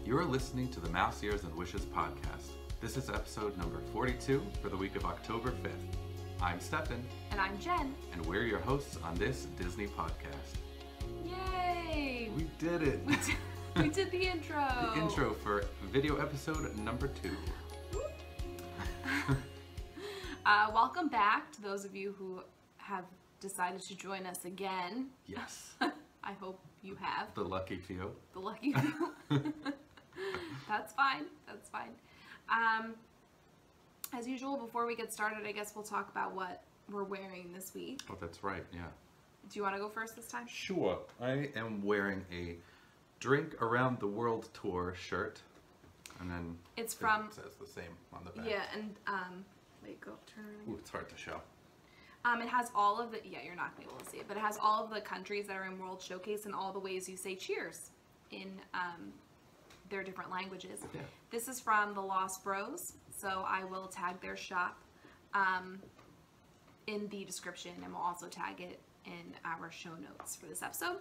You are listening to the Mouse Ears and Wishes podcast. This is episode number 42 for the week of October 5th. I'm Stefan. And I'm Jen. And we're your hosts on this Disney podcast. Yay! We did it! We did the intro! The intro for video episode number 2. Welcome back to those of you who have decided to join us again. Yes. I hope you have. The lucky few. The lucky few. That's fine. That's fine. As usual, before we get started, I guess we'll talk about what we're wearing this week. Oh, that's right, yeah. Do you want to go first this time? Sure. I am wearing a Drink Around the World Tour shirt. And then it says the same on the back. Yeah, and wait, go turn around. Ooh, it's hard to show. It has all of the, you're not going to be able to see it, but it has all of the countries that are in World Showcase and all the ways you say cheers in their different languages. Yeah. This is from the Lost Bros, so I will tag their shop in the description, and we'll also tag it in our show notes for this episode.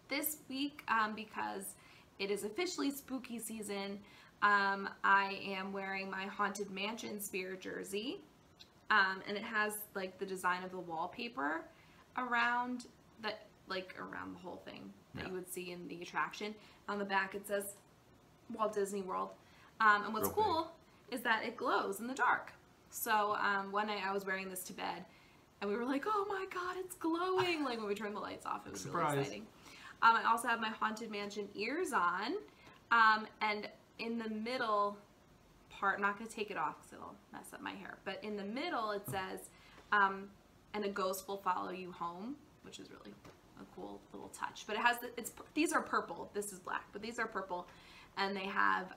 This week, because it is officially spooky season, I am wearing my Haunted Mansion Spear jersey. And it has like the design of the wallpaper around the whole thing that you would see in the attraction. On the back it says Walt Disney World. And what's cool is that it glows in the dark. So one night I was wearing this to bed and we were like, oh my god, it's glowing! Like when we turned the lights off, it was really exciting. I also have my Haunted Mansion ears on, and in the middle part, I'm not going to take it off because it'll mess up my hair, but in the middle it says, and a ghost will follow you home, which is really a cool little touch. But it has, these are purple, this is black, but these are purple, and they have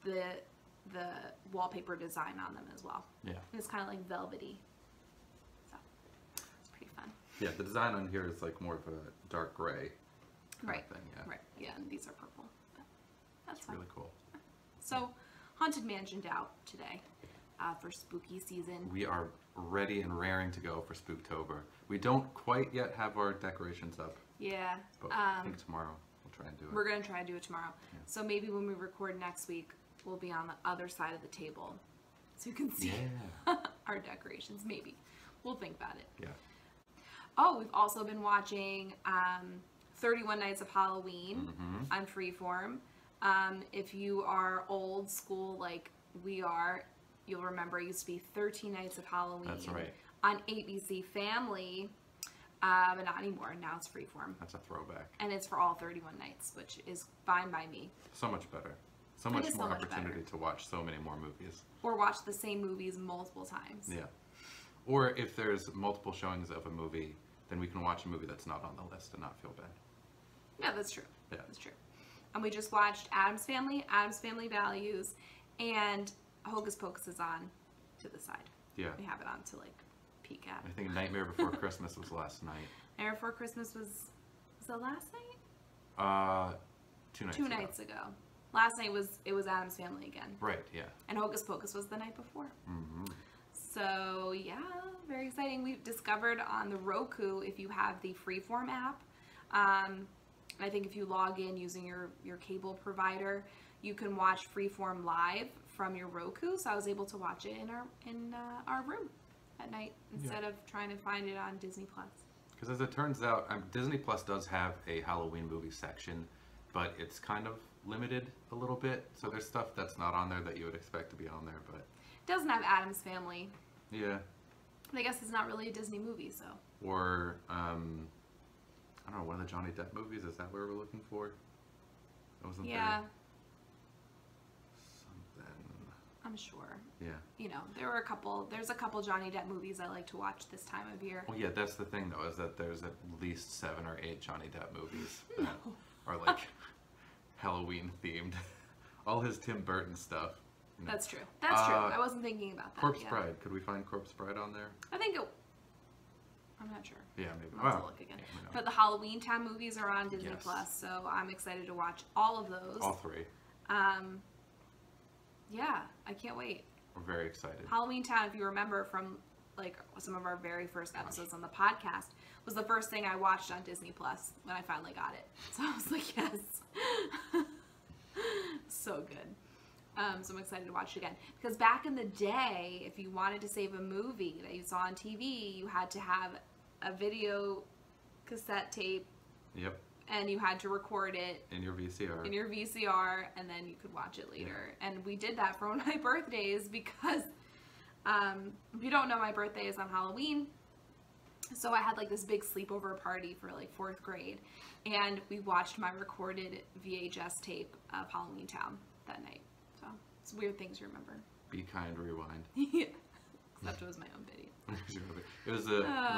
the wallpaper design on them as well. Yeah. And it's kind of like velvety, so it's pretty fun. Yeah, the design on here is like more of a dark gray right thing. Yeah. Right, yeah, and these are purple. But that's fun. Really cool. So, Haunted Mansioned out today for spooky season. We are ready and raring to go for Spooktober. We don't quite yet have our decorations up. Yeah. But I think tomorrow we'll try and do it. We're going to try and do it tomorrow. Yeah. So maybe when we record next week, we'll be on the other side of the table. So you can see our decorations. Maybe. We'll think about it. Yeah. Oh, we've also been watching 31 Nights of Halloween on Freeform. If you are old school like we are, you'll remember it used to be 13 Nights of Halloween. That's right. On ABC Family, but not anymore. Now it's Freeform. That's a throwback. And it's for all 31 nights, which is fine by me. So much better. So much more opportunity to watch so many more movies. Or watch the same movies multiple times. Yeah. Or if there's multiple showings of a movie, then we can watch a movie that's not on the list and not feel bad. Yeah, that's true. Yeah. That's true. And we just watched Addams Family Values, and Hocus Pocus is on to the side. Yeah. We have it on to like peek at. I think Nightmare Before Christmas was last night. Nightmare Before Christmas was the last night? 2 nights ago. Last night it was Addams Family again. Right, yeah. And Hocus Pocus was the night before. Mm-hmm. So yeah, very exciting. We've discovered on the Roku, if you have the Freeform app, I think if you log in using your cable provider, you can watch Freeform live from your Roku. So I was able to watch it in our room at night instead of trying to find it on Disney Plus. Because as it turns out, Disney Plus does have a Halloween movie section, but it's kind of limited a little bit. So there's stuff that's not on there that you would expect to be on there, but it doesn't have Addams Family. Yeah. But I guess it's not really a Disney movie, so. Or I don't know, one of the Johnny Depp movies, is that what we're looking for? Wasn't there something? I'm sure. Yeah. You know, there's a couple Johnny Depp movies I like to watch this time of year. Well, yeah, that's the thing though, is that there's at least 7 or 8 Johnny Depp movies that are like Halloween themed. All his Tim Burton stuff. You know. That's true. That's true. I wasn't thinking about that. Corpse Bride. Could we find Corpse Bride on there? I think it... I'm not sure. Yeah, maybe. I'll have to look again. Yeah, but the Halloweentown movies are on Disney Plus, so I'm excited to watch all of those. All 3. Yeah, I can't wait. We're very excited. Halloweentown, if you remember from like some of our very first episodes on the podcast, was the first thing I watched on Disney Plus when I finally got it. So I was like, yes. So I'm excited to watch it again. Because back in the day, if you wanted to save a movie that you saw on TV, you had to have a video cassette tape. Yep. And you had to record it. In your VCR. In your VCR, and then you could watch it later. Yeah. And we did that for one of my birthdays because, if you don't know, my birthday is on Halloween. So I had like this big sleepover party for like 4th grade. And we watched my recorded VHS tape of Halloweentown that night. So it's weird things you remember. Be kind, rewind. Yeah. Except it was my own video. It was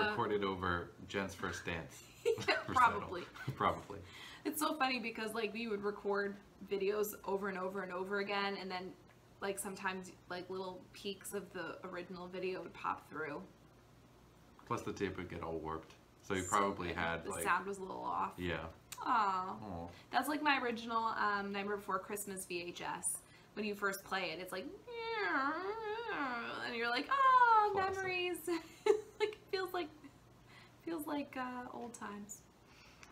recorded over Jen's first dance. Yeah, probably. Probably. It's so funny because like we would record videos over and over and over again, and then like sometimes like little peaks of the original video would pop through. Plus the tape would get all warped. So you probably had the like... sound was a little off. Yeah. Aww. That's like my original Nightmare Before Christmas VHS. When you first play it, it's like... And you're like, oh, Classic. Memories. Like, feels like old times.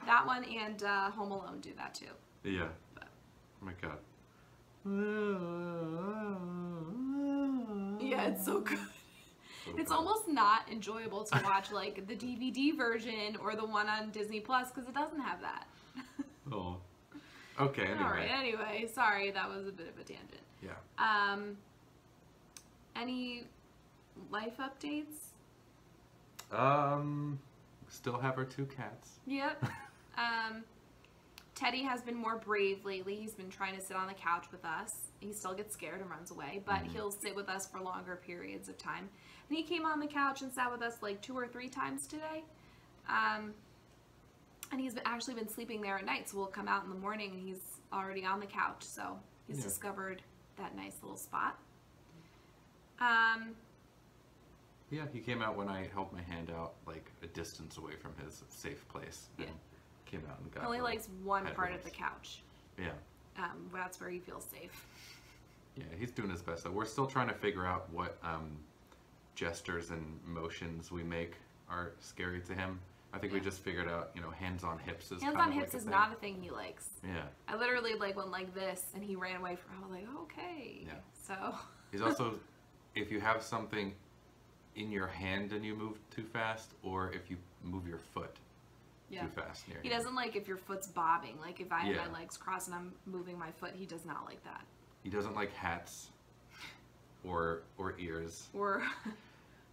That one and Home Alone do that too. Yeah. But. Oh my god. Yeah, it's so good. So it's good. almost not enjoyable to watch like the DVD version or the one on Disney Plus because it doesn't have that. Oh. Okay, anyway. Alright, anyway, sorry, that was a bit of a tangent. Yeah. Any life updates? Still have our 2 cats. Yep. Teddy has been more brave lately. He's been trying to sit on the couch with us. He still gets scared and runs away, but he'll sit with us for longer periods of time. And he came on the couch and sat with us like 2 or 3 times today. And he's actually been sleeping there at night, so we'll come out in the morning and he's already on the couch. So he's discovered that nice little spot. Yeah, he came out when I held my hand out like a distance away from his safe place. And came out and got... He only likes one part of the couch. Yeah. That's where he feels safe. Yeah, he's doing his best. So we're still trying to figure out what gestures and motions we make are scary to him. I think we just figured out, you know, hands on hips is hands kind on of hips like is not a thing he likes. Yeah. I literally like went like this and he ran away from. I was like, okay. Yeah. So. He's also, if you have something in your hand and you move too fast, or if you move your foot too fast near He him. doesn't like if your foot's bobbing. Like if I have Yeah. my legs crossed and I'm moving my foot, he does not like that. He doesn't like hats or ears. Or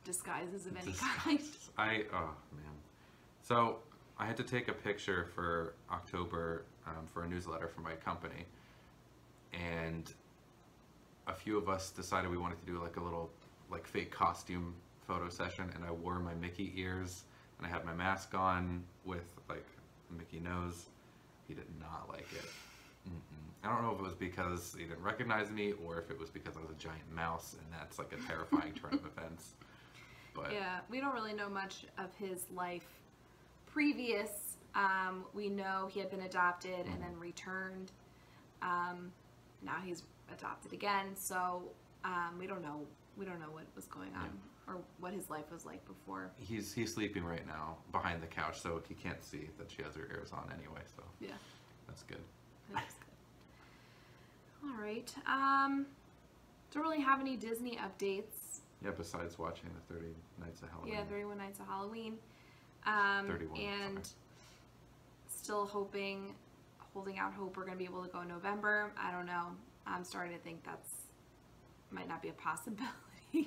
disguises of any kind. Oh man. So I had to take a picture for October for a newsletter for my company, and a few of us decided we wanted to do like a little like fake costume photo session, and I wore my Mickey ears and I had my mask on with like a Mickey nose. He did not like it. I don't know if it was because he didn't recognize me or if it was because I was a giant mouse, and that's like a terrifying turn of events. But yeah, we don't really know much of his life previous. We know he had been adopted and then returned. Now he's adopted again, so we don't know what was going on or what his life was like before. He's sleeping right now behind the couch, so he can't see that she has her ears on anyway. So yeah, that's good. that's good. All right. Don't really have any Disney updates. Yeah, besides watching the 30 Nights of Halloween. Yeah, 31 Nights of Halloween. 31. And still holding out hope we're going to be able to go in November. I don't know. I'm starting to think might not be a possibility. Yeah.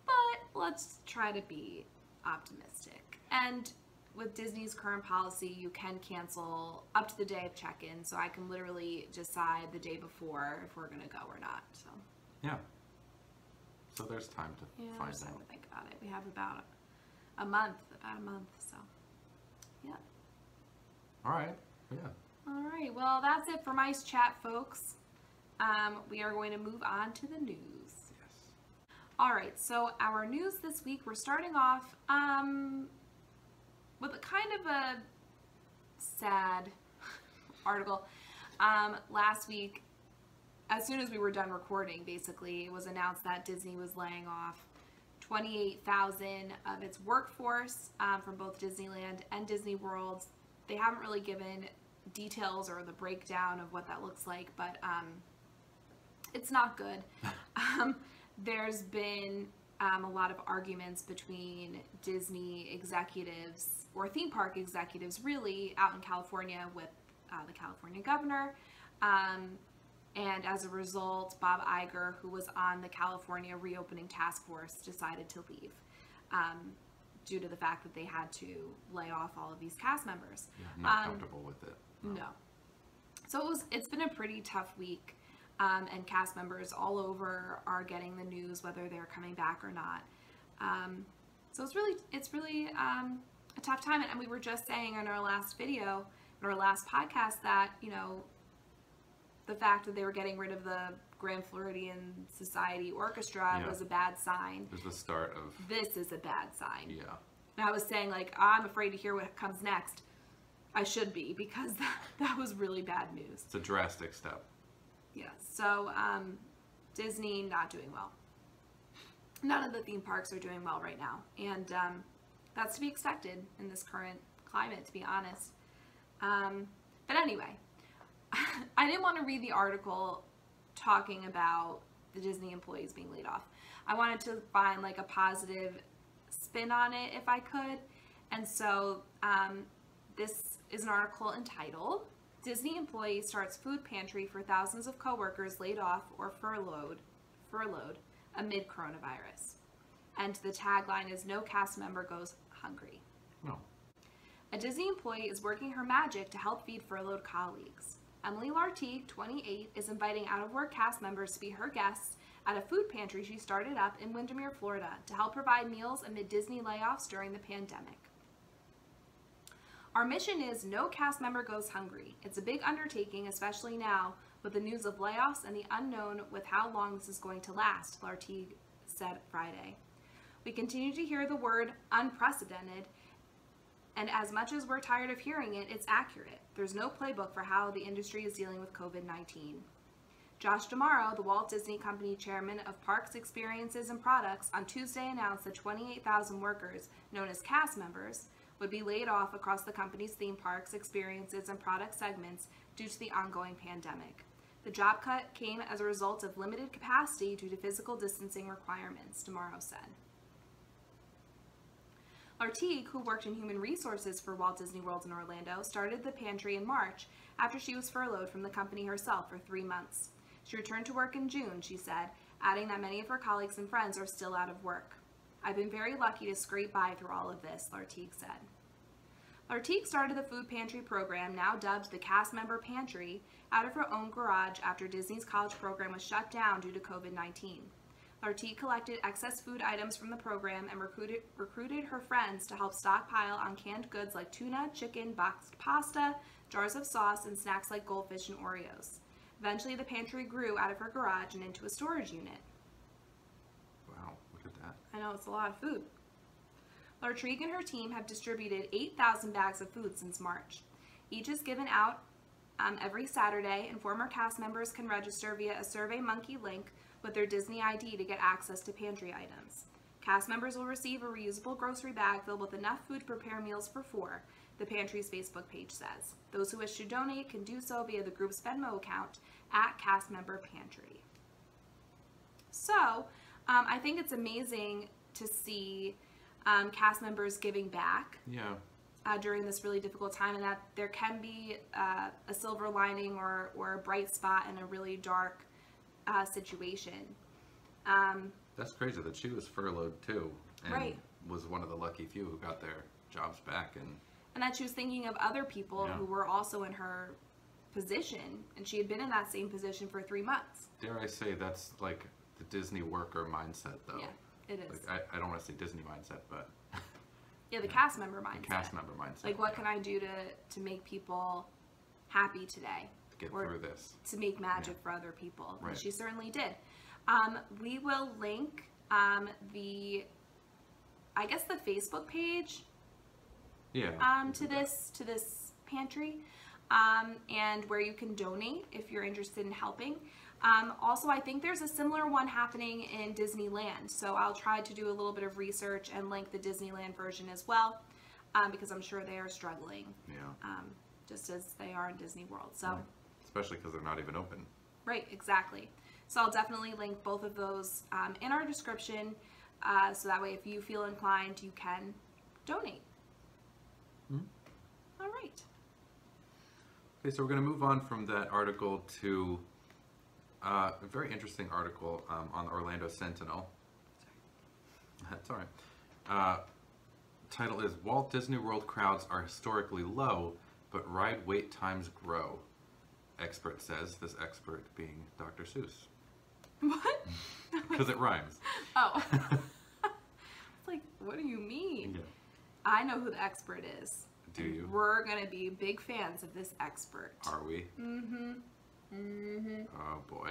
But let's try to be optimistic. And with Disney's current policy, you can cancel up to the day of check-in, so I can literally decide the day before if we're going to go or not. So Yeah. So there's time to find there's time out. to think about it. We have about a month, so yeah. All right. Yeah. All right, well, that's it for Mice Chat, folks. We are going to move on to the news. Yes. All right, so our news this week, we're starting off with a kind of a sad article. Last week, as soon as we were done recording, basically, it was announced that Disney was laying off 28,000 of its workforce from both Disneyland and Disney World. They haven't really given details or the breakdown of what that looks like, but It's not good. There's been a lot of arguments between Disney executives, or theme park executives really, out in California with the California governor. And as a result, Bob Iger, who was on the California Reopening Task Force, decided to leave due to the fact that they had to lay off all of these cast members. Yeah, not comfortable with it. No. So it's been a pretty tough week. And cast members all over are getting the news whether they're coming back or not. So it's really a tough time. And we were just saying in our last video, in our last podcast, that, you know, the fact that they were getting rid of the Grand Floridian Society Orchestra was a bad sign. It was the start of... This is a bad sign. Yeah. And I was saying, like, I'm afraid to hear what comes next. I should be, because that was really bad news. It's a drastic step. Yeah, so Disney not doing well. None of the theme parks are doing well right now, and that's to be expected in this current climate, to be honest. But anyway, I didn't want to read the article talking about the Disney employees being laid off. I wanted to find like a positive spin on it if I could, and so this is an article entitled Disney Employee Starts Food Pantry for Thousands of Coworkers Laid Off or Furloughed Amid Coronavirus. And the tagline is No Cast Member Goes Hungry. No. A Disney employee is working her magic to help feed furloughed colleagues. Emily Lartigue, 28, is inviting out-of-work cast members to be her guests at a food pantry she started up in Windermere, Florida, to help provide meals amid Disney layoffs during the pandemic. Our mission is no cast member goes hungry. It's a big undertaking, especially now with the news of layoffs and the unknown with how long this is going to last, Lartigue said Friday. We continue to hear the word unprecedented, and as much as we're tired of hearing it, it's accurate. There's no playbook for how the industry is dealing with COVID-19. Josh D'Amaro, the Walt Disney Company chairman of Parks, Experiences, and Products, on Tuesday announced that 28,000 workers, known as cast members, would be laid off across the company's theme parks, experiences, and product segments due to the ongoing pandemic. The job cut came as a result of limited capacity due to physical distancing requirements, D'Amaro said. Lartigue, who worked in human resources for Walt Disney World in Orlando, started the pantry in March after she was furloughed from the company herself for 3 months. She returned to work in June, she said, adding that many of her colleagues and friends are still out of work. I've been very lucky to scrape by through all of this, Lartigue said. Lartigue started the food pantry program, now dubbed the Cast Member Pantry, out of her own garage after Disney's college program was shut down due to COVID-19. Lartigue collected excess food items from the program and recruited her friends to help stockpile on canned goods like tuna, chicken, boxed pasta, jars of sauce, and snacks like goldfish and Oreos. Eventually, the pantry grew out of her garage and into a storage unit. Wow, look at that. I know, it's a lot of food. Lartigue and her team have distributed 8,000 bags of food since March. Each is given out every Saturday, and former cast members can register via a SurveyMonkey link with their Disney ID to get access to pantry items. Cast members will receive a reusable grocery bag filled with enough food to prepare meals for 4, the pantry's Facebook page says. Those who wish to donate can do so via the group's Venmo account at CastMemberPantry. So, I think it's amazing to see cast members giving back during this really difficult time, and that there can be a silver lining or a bright spot in a really dark situation. That's crazy that she was furloughed too, and was one of the lucky few who got their jobs back, and that she was thinking of other people who were also in her position, and she had been in that same position for 3 months. Dare I say that's like the Disney worker mindset, though. Yeah, it is. Like, I don't want to say Disney mindset, but yeah, the cast member mindset. The cast member mindset. Like, what can I do to make people happy today? To get through this. To make magic for other people. Right. And she certainly did. We will link the Facebook page to this pantry, and where you can donate if you're interested in helping. Also, I think there's a similar one happening in Disneyland, so I'll try to do a little bit of research and link the Disneyland version as well, because I'm sure they are struggling, just as they are in Disney World. So, especially because they're not even open. Right, exactly. So I'll definitely link both of those in our description, so that way if you feel inclined, you can donate. All right. Okay, so we're going to move on from that article to a very interesting article on the Orlando Sentinel. That's all right. Title is Walt Disney World crowds are historically low, but ride wait times grow. Expert says, this expert being Dr. Seuss. What? Because it rhymes. Oh. It's like, what do you mean? Yeah. I know who the expert is. Do you? We're going to be big fans of this expert. Are we? Mm-hmm. Mm-hmm. Oh, boy.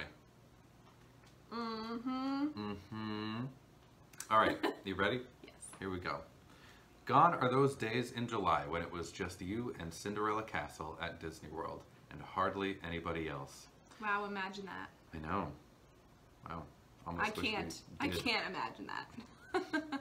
Mm-hmm. Mm-hmm. All right, you ready? Yes. Here we go. Gone are those days in July when it was just you and Cinderella Castle at Disney World, and hardly anybody else. Wow, imagine that. I know. Wow. Almost I can't imagine that.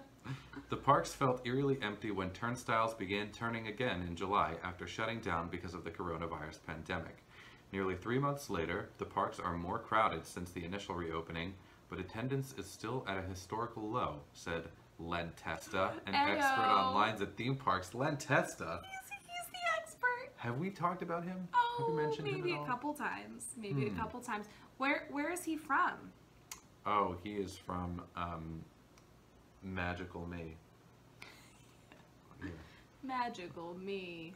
The parks felt eerily empty when turnstiles began turning again in July after shutting down because of the coronavirus pandemic. Nearly 3 months later, the parks are more crowded since the initial reopening, but attendance is still at a historical low, said Len Testa, an expert on lines at theme parks. Len Testa? He's the expert. Have we talked about him? Oh, Have you mentioned him maybe at all? a couple times. Maybe a couple times. Where is he from? Oh, he is from Magical Me. Yeah. Magical Me.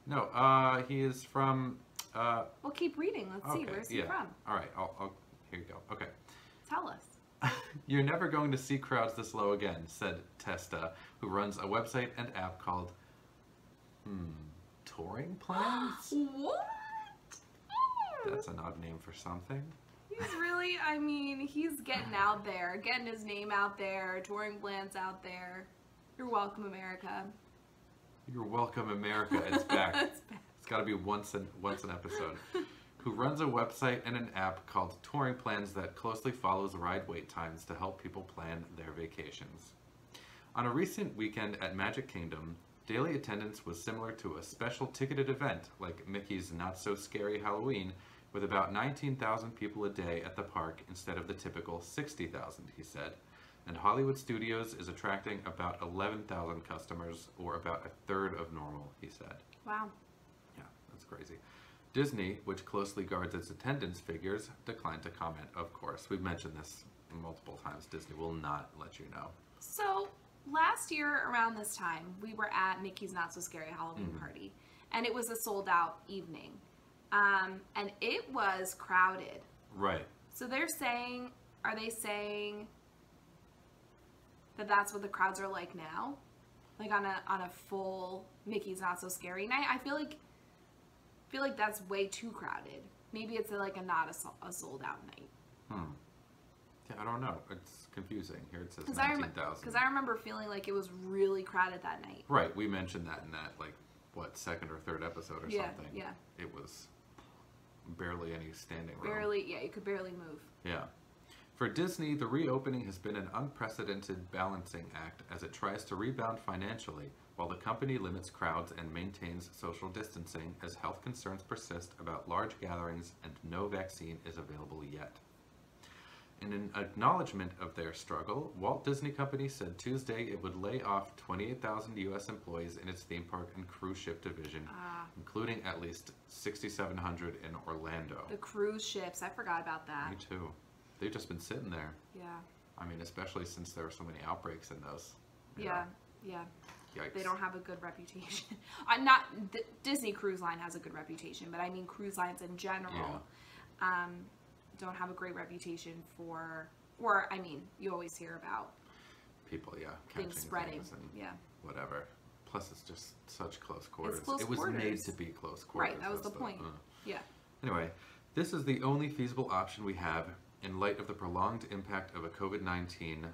No, he is from... Well, keep reading. Let's see. Where's he from? All right, I'll here you go. Okay. Tell us. You're never going to see crowds this low again, said Testa, who runs a website and app called Touring Plans? What? That's an odd name for something. He's really, I mean, he's getting out there, getting his name out there, touring plans out there. You're welcome, America. You're welcome, America. It's back. It's back. It's got to be once an episode. Who runs a website and an app called Touring Plans that closely follows ride wait times to help people plan their vacations. On a recent weekend at Magic Kingdom, daily attendance was similar to a special ticketed event like Mickey's Not So Scary Halloween, with about 19,000 people a day at the park instead of the typical 60,000, he said. And Hollywood Studios is attracting about 11,000 customers, or about a third of normal, he said. Wow. Yeah, that's crazy. Disney, which closely guards its attendance figures, declined to comment, of course. We've mentioned this multiple times. Disney will not let you know. So, last year around this time, we were at Mickey's Not So Scary Halloween party, and it was a sold-out evening. And it was crowded. Right. So they're saying, are they saying that that's what the crowds are like now? Like on a full Mickey's Not So Scary night? I feel like that's way too crowded. Maybe it's like not a sold out night. Yeah, I don't know. It's confusing. Here it says 19,000. Because I remember feeling like it was really crowded that night. Right. We mentioned that in that, like, what, second or third episode or something. Yeah. It was barely any standing room. Barely, yeah, you could barely move. Yeah. For Disney, the reopening has been an unprecedented balancing act as it tries to rebound financially, while the company limits crowds and maintains social distancing as health concerns persist about large gatherings and no vaccine is available yet. In an acknowledgement of their struggle, Walt Disney Company said Tuesday it would lay off 28,000 U.S. employees in its theme park and cruise ship division, including at least 6,700 in Orlando. The cruise ships, I forgot about that. Me too. They've just been sitting there. Yeah. I mean, especially since there were so many outbreaks in those. Yeah. Yikes. They don't have a good reputation. Disney Cruise Line has a good reputation, but I mean cruise lines in general don't have a great reputation for, or I mean, you always hear about people, things spreading, and whatever. Plus, it's just such close quarters. It's close it was quarters. Made to be close quarters. Right, that was the point. Yeah. Anyway, this is the only feasible option we have in light of the prolonged impact of COVID-19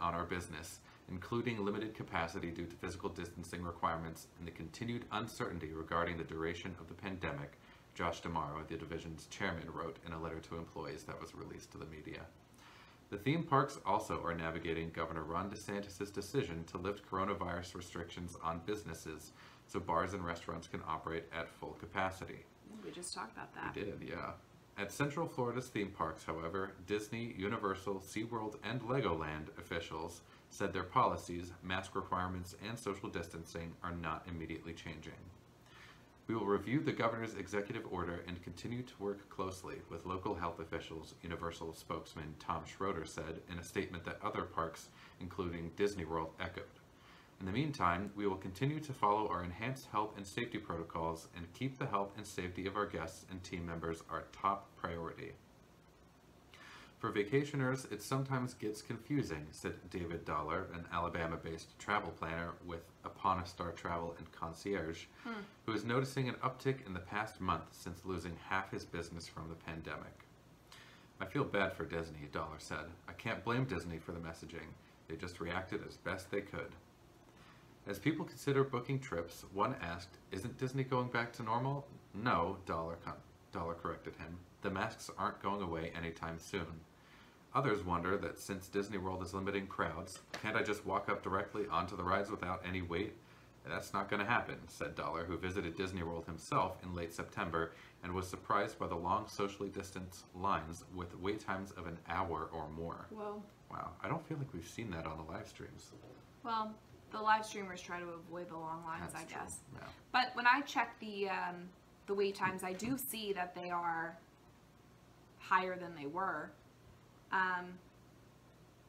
on our business, including limited capacity due to physical distancing requirements and the continued uncertainty regarding the duration of the pandemic, Josh D'Amaro, the division's chairman, wrote in a letter to employees that was released to the media. The theme parks also are navigating Governor Ron DeSantis' decision to lift coronavirus restrictions on businesses so bars and restaurants can operate at full capacity. We just talked about that. We did, yeah. At Central Florida's theme parks, however, Disney, Universal, SeaWorld, and Legoland officials said their policies, mask requirements, and social distancing are not immediately changing. We will review the governor's executive order and continue to work closely with local health officials, Universal spokesman Tom Schroeder said in a statement that other parks, including Disney World, echoed. In the meantime, we will continue to follow our enhanced health and safety protocols and keep the health and safety of our guests and team members our top priority. For vacationers, it sometimes gets confusing, said David Dollar, an Alabama-based travel planner with Upon a Star Travel and Concierge, who is noticing an uptick in the past month since losing half his business from the pandemic. I feel bad for Disney, Dollar said. I can't blame Disney for the messaging. They just reacted as best they could. As people consider booking trips, one asked, "Isn't Disney going back to normal?" "No," Dollar corrected him. "The masks aren't going away anytime soon." Others wonder that since Disney World is limiting crowds, can't I just walk up directly onto the rides without any wait? That's not going to happen, said Dollar, who visited Disney World himself in late September and was surprised by the long socially distanced lines with wait times of an hour or more. Whoa. Wow, I don't feel like we've seen that on the live streams. Well, the live streamers try to avoid the long lines, That's I guess. true. Yeah. But when I check the wait times, I do see that they are higher than they were.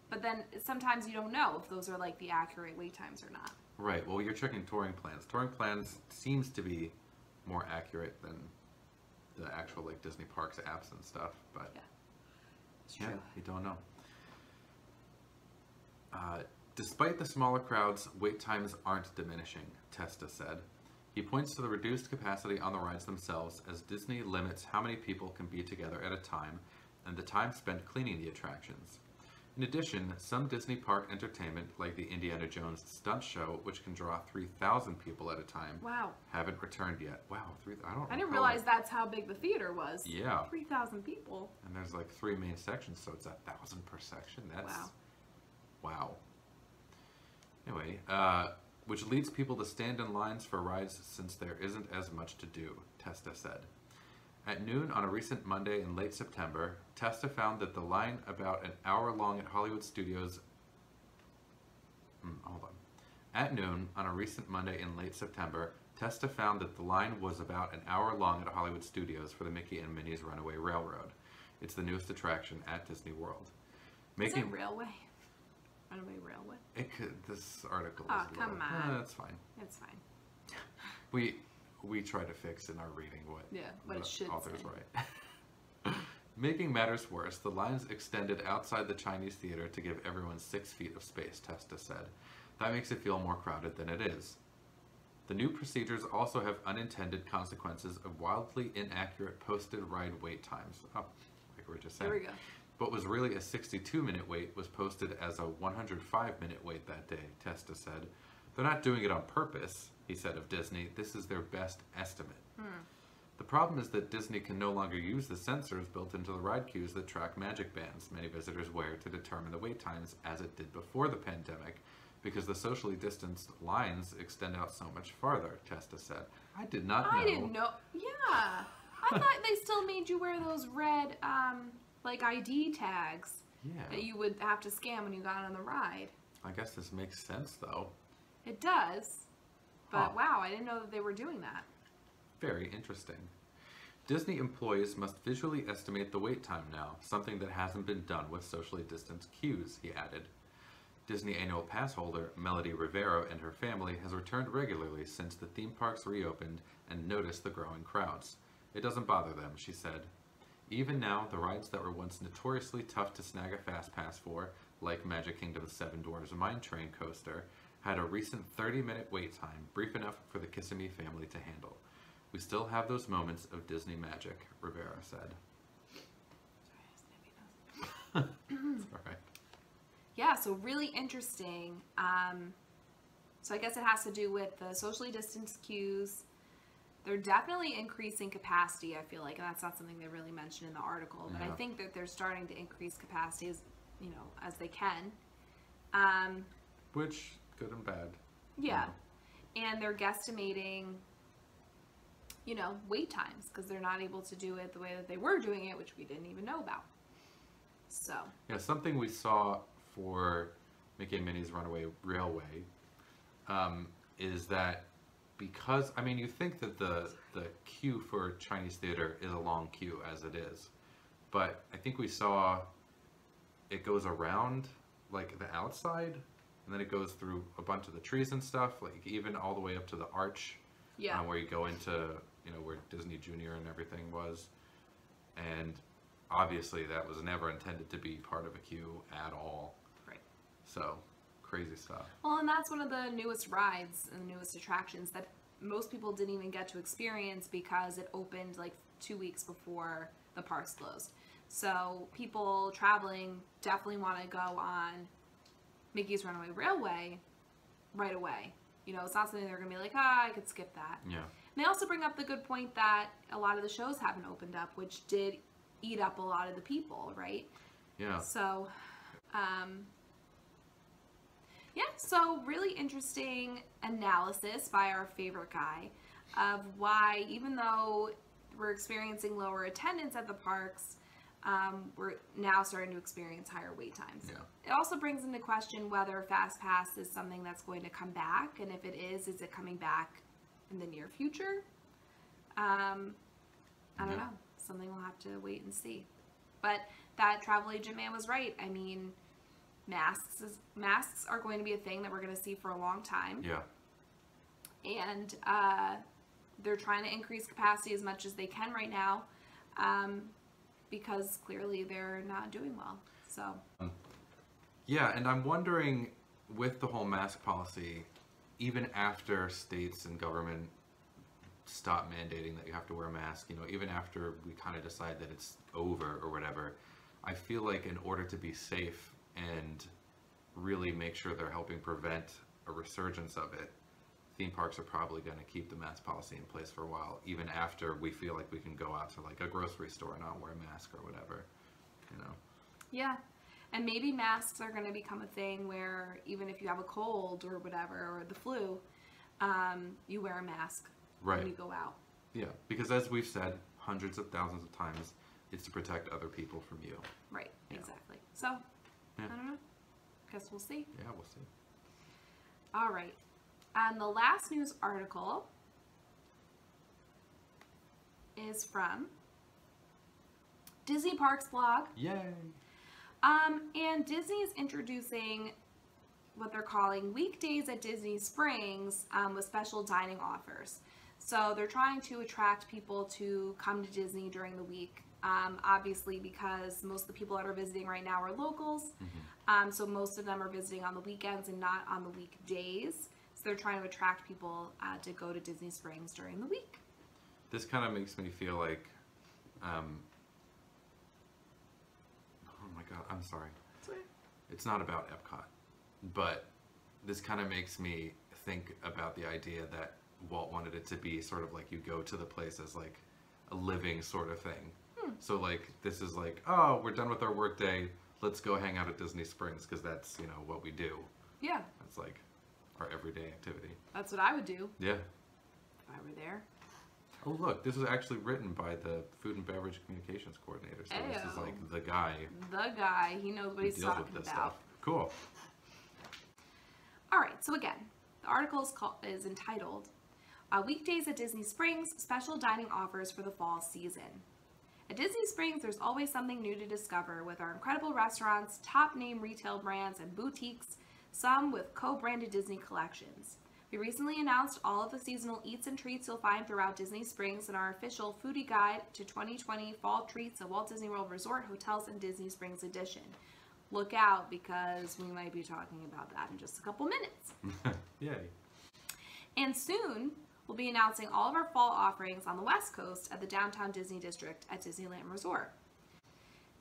But then sometimes you don't know if those are like the accurate wait times or not. Right. Well, you're checking touring plans. Touring plans seems to be more accurate than the actual like Disney Parks apps and stuff. But yeah, it's true. You don't know. Despite the smaller crowds, wait times aren't diminishing, Testa said. He points to the reduced capacity on the rides themselves as Disney limits how many people can be together at a time and the time spent cleaning the attractions. In addition, some Disney park entertainment, like the Indiana Jones stunt show, which can draw 3,000 people at a time, wow, haven't returned yet. Wow, I didn't realize that's how big the theater was. Yeah. 3,000 people. And there's like 3 main sections, so it's 1,000 per section. That's wow. Anyway, which leads people to stand in lines for rides since there isn't as much to do, Testa said. At noon on a recent Monday in late September, Testa found that the line about an hour long at Hollywood Studios... At noon on a recent Monday in late September, Testa found that the line was about an hour long at Hollywood Studios for the Mickey and Minnie's Runaway Railroad. It's the newest attraction at Disney World. Is it Railway? Runaway Railway? It could. This article is Oh, come on. That's fine. It's fine. We try to fix in our reading what it should authors say. write. Making matters worse, the lines extended outside the Chinese theater to give everyone 6 feet of space, Testa said. That makes it feel more crowded than it is. The new procedures also have unintended consequences of wildly inaccurate posted ride wait times. Oh, like we were just saying. There we go. What was really a 62-minute wait was posted as a 105-minute wait that day, Testa said. They're not doing it on purpose, he said of Disney. This is their best estimate. The problem is that Disney can no longer use the sensors built into the ride queues that track magic bands many visitors wear to determine the wait times as it did before the pandemic, because the socially distanced lines extend out so much farther, Testa said. I did not know. I didn't know. Yeah. I thought they still made you wear those red, like ID tags that you would have to scan when you got on the ride. I guess this makes sense, though. It does. But wow, I didn't know that they were doing that. Very interesting. Disney employees must visually estimate the wait time now, something that hasn't been done with socially distanced queues, he added. Disney annual pass holder Melody Rivera and her family has returned regularly since the theme parks reopened and noticed the growing crowds. It doesn't bother them, she said. Even now, the rides that were once notoriously tough to snag a fast pass for, like Magic Kingdom's Seven Dwarfs Mine Train coaster, had a recent 30-minute wait time, brief enough for the Kissimmee family to handle. We still have those moments of Disney magic, Rivera said. Sorry, it's all right. Yeah, so really interesting. So I guess it has to do with the socially distanced queues. They're definitely increasing capacity, I feel like, and that's not something they really mentioned in the article, but I think that they're starting to increase capacity as, as they can. Which, good and bad. Yeah. And they're guesstimating, you know, wait times because they're not able to do it the way that they were doing it, which we didn't even know about. So. Yeah, something we saw for Mickey and Minnie's Runaway Railway is that because, I mean, you think that the queue for Chinese theater is a long queue as it is, but I think we saw it goes around like the outside, and then it goes through a bunch of the trees and stuff, like even all the way up to the arch, where you go into, you know, where Disney Junior and everything was, and obviously that was never intended to be part of a queue at all. Right. So, crazy stuff. Well, and that's one of the newest rides and the newest attractions that most people didn't even get to experience because it opened like 2 weeks before the parks closed. So people traveling definitely want to go on Mickey's Runaway Railway right away. You know, it's not something they're going to be like, I could skip that. Yeah. And they also bring up the good point that a lot of the shows haven't opened up, which did eat up a lot of the people, right? Yeah. So, so really interesting analysis by our favorite guy of why, even though we're experiencing lower attendance at the parks, we're now starting to experience higher wait times. Yeah. It also brings into question whether Fast Pass is something that's going to come back, and if it is it coming back in the near future? I don't know. Something we'll have to wait and see. But that travel agent man was right. I mean, masks are going to be a thing that we're going to see for a long time. Yeah. And they're trying to increase capacity as much as they can right now, because clearly they're not doing well. So. Yeah, and I'm wondering, with the whole mask policy, even after states and government stop mandating that you have to wear a mask, you know, even after we kind of decide that it's over or whatever, I feel like in order to be safe and really make sure they're helping prevent a resurgence of it, theme parks are probably going to keep the mask policy in place for a while, even after we feel like we can go out to like a grocery store and not wear a mask or whatever, you know. Yeah, and maybe masks are going to become a thing where even if you have a cold or whatever, or the flu, you wear a mask when you go out. Yeah, because as we've said hundreds of thousands of times, it's to protect other people from you. Right, exactly. So, I don't know. Guess we'll see. Yeah, we'll see. All right. And the last news article is from Disney Parks blog. Yay! And Disney is introducing what they're calling weekdays at Disney Springs with special dining offers. So they're trying to attract people to come to Disney during the week. Obviously, because most of the people that are visiting right now are locals. Mm-hmm. So most of them are visiting on the weekends and not on the weekdays. So they're trying to attract people to go to Disney Springs during the week. This kind of makes me feel like, oh my God, I'm sorry. Sorry. It's not about Epcot, but this kind of makes me think about the idea that Walt wanted it to be sort of like you go to the place as like a living sort of thing. So like, this is like, oh, we're done with our work day. Let's go hang out at Disney Springs because that's, you know, what we do. Yeah. That's like our everyday activity. That's what I would do. Yeah. If I were there. Oh, look, this is actually written by the Food and Beverage Communications Coordinator. So this is like the guy. The guy. He knows what he's talking about. Stuff. Cool. All right. So again, the article is entitled Weekdays at Disney Springs, Special Dining Offers for the Fall Season. At Disney Springs, there's always something new to discover with our incredible restaurants, top-name retail brands, and boutiques, some with co-branded Disney collections. We recently announced all of the seasonal eats and treats you'll find throughout Disney Springs in our official foodie guide to 2020 Fall Treats at Walt Disney World Resort Hotels and Disney Springs edition. Look out, because we might be talking about that in just a couple minutes. Yay. And soon, we'll be announcing all of our fall offerings on the West Coast at the Downtown Disney District at Disneyland Resort.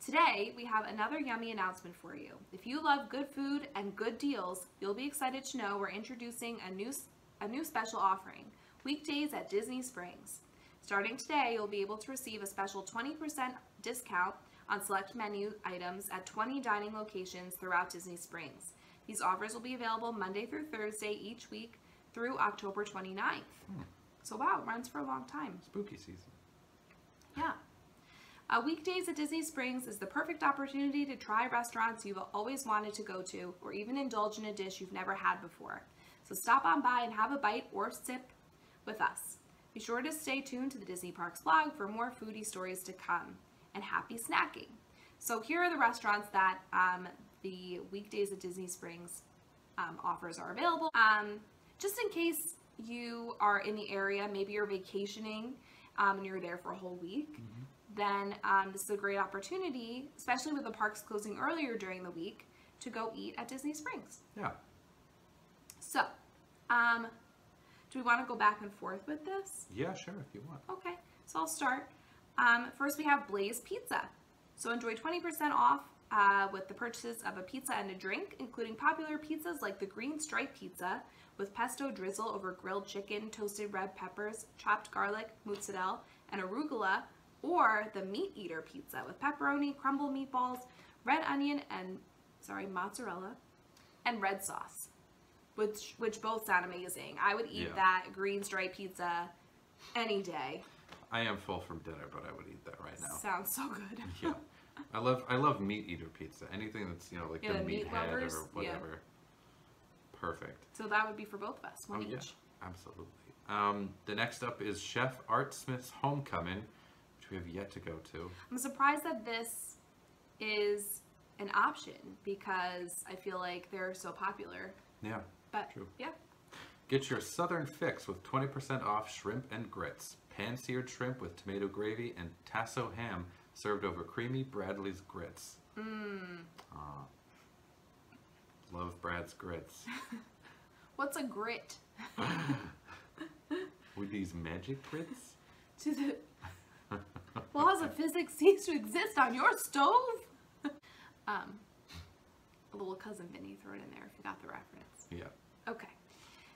Today, we have another yummy announcement for you. If you love good food and good deals, you'll be excited to know we're introducing a new special offering, Weekdays at Disney Springs. Starting today, you'll be able to receive a special 20% discount on select menu items at 20 dining locations throughout Disney Springs. These offers will be available Monday through Thursday each week through October 29th. So wow, it runs for a long time. Spooky season. Yeah. Weekdays at Disney Springs is the perfect opportunity to try restaurants you've always wanted to go to, or even indulge in a dish you've never had before. So stop on by and have a bite or sip with us. Be sure to stay tuned to the Disney Parks blog for more foodie stories to come. And happy snacking. So here are the restaurants that the Weekdays at Disney Springs offers are available. Just in case you are in the area, maybe you're vacationing and you're there for a whole week, then this is a great opportunity, especially with the parks closing earlier during the week, to go eat at Disney Springs. Yeah. So, do we want to go back and forth with this? Yeah, sure, if you want. Okay, so I'll start. First we have Blaze Pizza. So enjoy 20% off with the purchases of a pizza and a drink, including popular pizzas like the Green Stripe Pizza with pesto drizzle over grilled chicken, toasted red peppers, chopped garlic, mozzarella, and arugula, or the Meat Eater Pizza with pepperoni, crumble meatballs, red onion, and mozzarella, and red sauce, which both sound amazing. I would eat that Green Stripe Pizza any day. I am full from dinner, but I would eat that right now. Sounds so good. Yeah. I love Meat Eater Pizza. Anything that's, like the meat head lovers, or whatever. Perfect. So that would be for both of us, one each. Yeah, absolutely. The next up is Chef Art Smith's Homecoming, which we have yet to go to. I'm surprised that this is an option because I feel like they're so popular. Yeah, but true. Yeah. Get your Southern fix with 20% off shrimp and grits. Pan-seared shrimp with tomato gravy and tasso ham served over creamy Bradley's grits. Love Brad's grits. What's a grit? With these magic grits? To the laws of physics cease to exist on your stove? A little cousin Vinny, throw it in there if you got the reference. Yeah. Okay.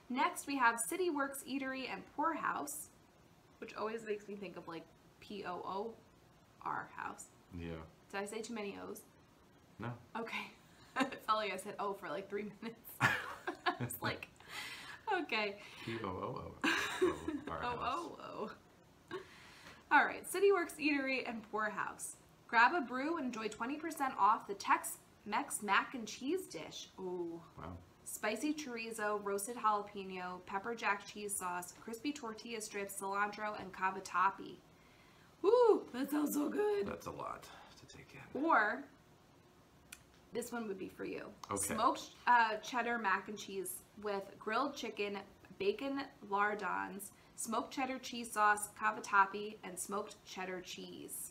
Next we have City Works Eatery and Pour House, which always makes me think of like P-O-O-R house. Yeah. Did I say too many O's? No. Okay. It felt like I said O for like 3 minutes. I was like, okay. P-O-O-O. O-O-O. All right. City Works Eatery and Pour House. Grab a brew and enjoy 20% off the Tex-Mex mac and cheese dish. Ooh. Wow. Spicy chorizo, roasted jalapeno, pepper jack cheese sauce, crispy tortilla strips, cilantro, and cavatappi. Ooh, that sounds so good. That's a lot to take in. Or, this one would be for you. Okay. Smoked cheddar mac and cheese with grilled chicken, bacon lardons, smoked cheddar cheese sauce, cavatappi, and smoked cheddar cheese.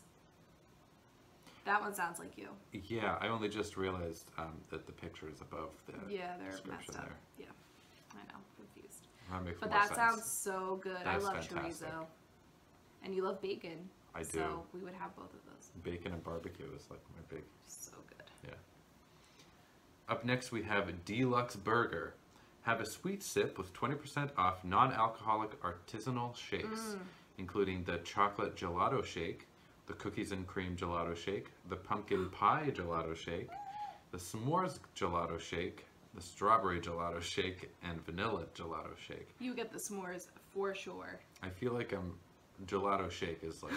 That one sounds like you. Yeah, I only just realized that the picture is above the they're description messed up. there. Yeah, I know, confused. That makes But more that sense. sounds so good. I That's love fantastic. chorizo. And you love bacon. I do. So we would have both of those. Bacon and barbecue is like my big... So good. Yeah. Up next we have Deluxe Burger. Have a sweet sip with 20% off non-alcoholic artisanal shakes, including the chocolate gelato shake, the cookies and cream gelato shake, the pumpkin pie gelato shake, the s'mores gelato shake, the strawberry gelato shake, and vanilla gelato shake. You get the s'mores for sure. I feel like gelato shake is like...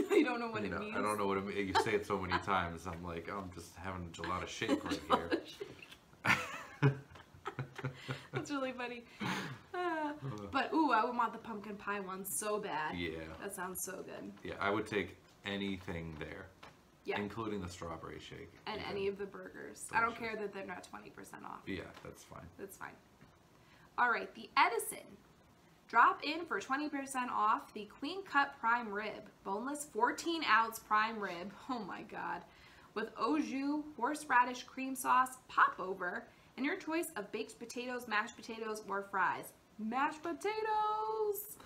You don't know what it means. I don't know what it means. You say it so many times. I'm like, oh, I'm just having a gelato shake right here. That's really funny. But ooh, I would want the pumpkin pie one so bad. Yeah. That sounds so good. Yeah, I would take anything there. Yeah. Including the strawberry shake. And any of the burgers. I don't care that they're not 20% off. Yeah, that's fine. That's fine. All right, the Edison. Drop in for 20% off the Queen Cut Prime Rib. Boneless 14-ounce prime rib. Oh my God. With au jus, horseradish cream sauce, popover, and your choice of baked potatoes, mashed potatoes, or fries. Mashed potatoes!